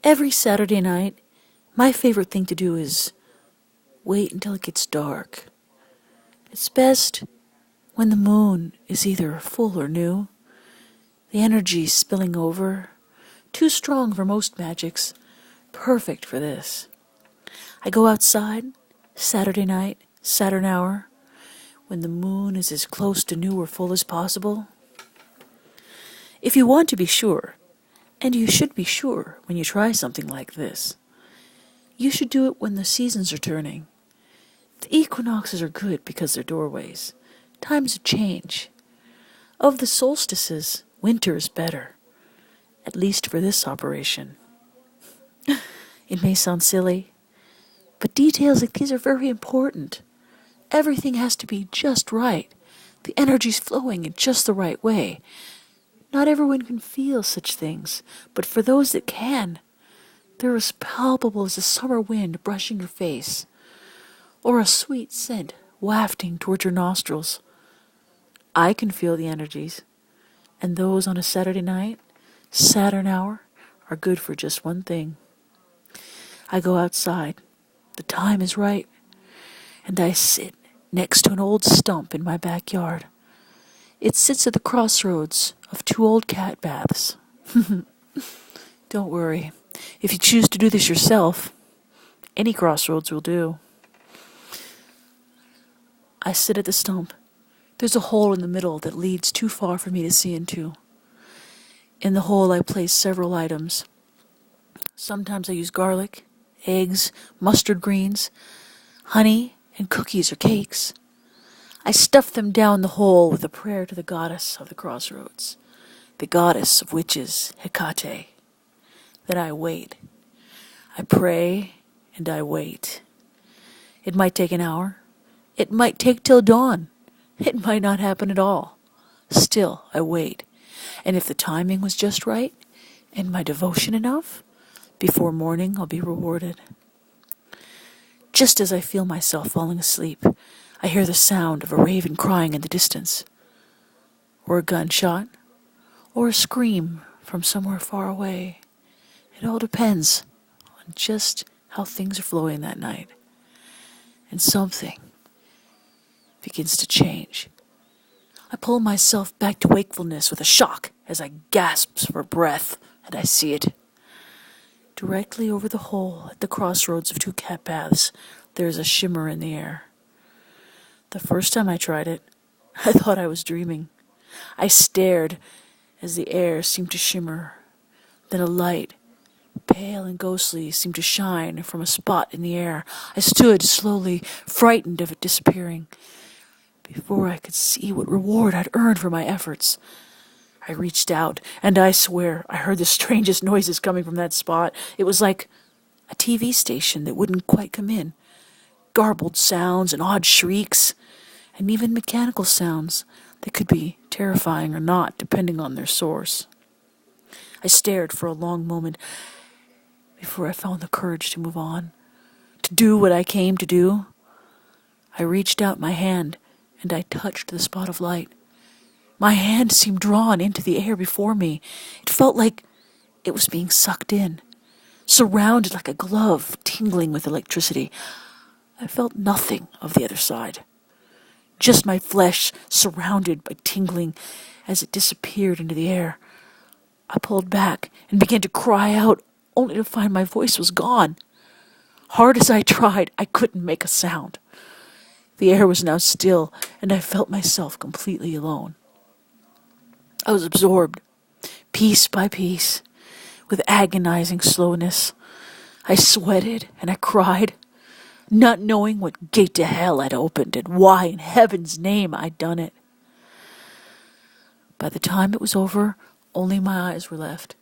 Every Saturday night, my favorite thing to do is wait until it gets dark. It's best when the moon is either full or new. The energy's spilling over. Too strong for most magics. Perfect for this. I go outside, Saturday night, Saturn hour, when the moon is as close to new or full as possible. If you want to be sure, and you should be sure when you try something like this, you should do it when the seasons are turning. The equinoxes are good because they're doorways, times of change. Of the solstices, winter is better, at least for this operation. It may sound silly, but details like these are very important. Everything has to be just right. The energy's flowing in just the right way. Not everyone can feel such things, but for those that can, they're as palpable as a summer wind brushing your face, or a sweet scent wafting towards your nostrils. I can feel the energies, and those on a Saturday night, Saturn hour, are good for just one thing. I go outside. The time is right, and I sit next to an old stump in my backyard. It sits at the crossroads of two old cat baths. Don't worry. If you choose to do this yourself, any crossroads will do. I sit at the stump. There's a hole in the middle that leads too far for me to see into. In the hole I place several items. Sometimes I use garlic, eggs, mustard greens, honey, and cookies or cakes. I stuff them down the hole with a prayer to the goddess of the crossroads, the goddess of witches, Hecate. Then I wait. I pray and I wait. It might take an hour. It might take till dawn. It might not happen at all. Still, I wait. And if the timing was just right, and my devotion enough, before morning I'll be rewarded. Just as I feel myself falling asleep, I hear the sound of a raven crying in the distance, or a gunshot, or a scream from somewhere far away. It all depends on just how things are flowing that night. And something begins to change. I pull myself back to wakefulness with a shock as I gasp for breath, and I see it. Directly over the hole at the crossroads of two cat paths, there is a shimmer in the air. The first time I tried it, I thought I was dreaming. I stared as the air seemed to shimmer. Then a light, pale and ghostly, seemed to shine from a spot in the air. I stood slowly, frightened of it disappearing. Before I could see what reward I'd earned for my efforts, I reached out, and I swear I heard the strangest noises coming from that spot. It was like a TV station that wouldn't quite come in. Garbled sounds and odd shrieks, and even mechanical sounds that could be terrifying or not, depending on their source. I stared for a long moment before I found the courage to move on, to do what I came to do. I reached out my hand, and I touched the spot of light. My hand seemed drawn into the air before me. It felt like it was being sucked in, surrounded like a glove, tingling with electricity. I felt nothing of the other side. Just my flesh surrounded by tingling as it disappeared into the air. I pulled back and began to cry out, only to find my voice was gone. Hard as I tried, I couldn't make a sound. The air was now still, and I felt myself completely alone. I was absorbed, piece by piece, with agonizing slowness. I sweated and I cried, not knowing what gate to hell I'd opened and why in heaven's name I'd done it. By the time it was over, only my eyes were left,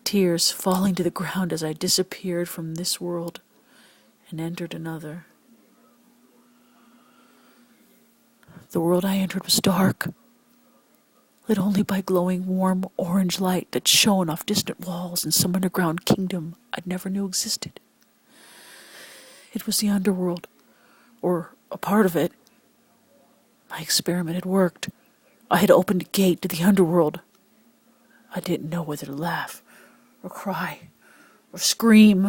tears falling to the ground as I disappeared from this world and entered another. The world I entered was dark, lit only by glowing warm orange light that shone off distant walls in some underground kingdom I'd never knew existed. It was the underworld, or a part of it. My experiment had worked. I had opened a gate to the underworld. I didn't know whether to laugh, or cry, or scream.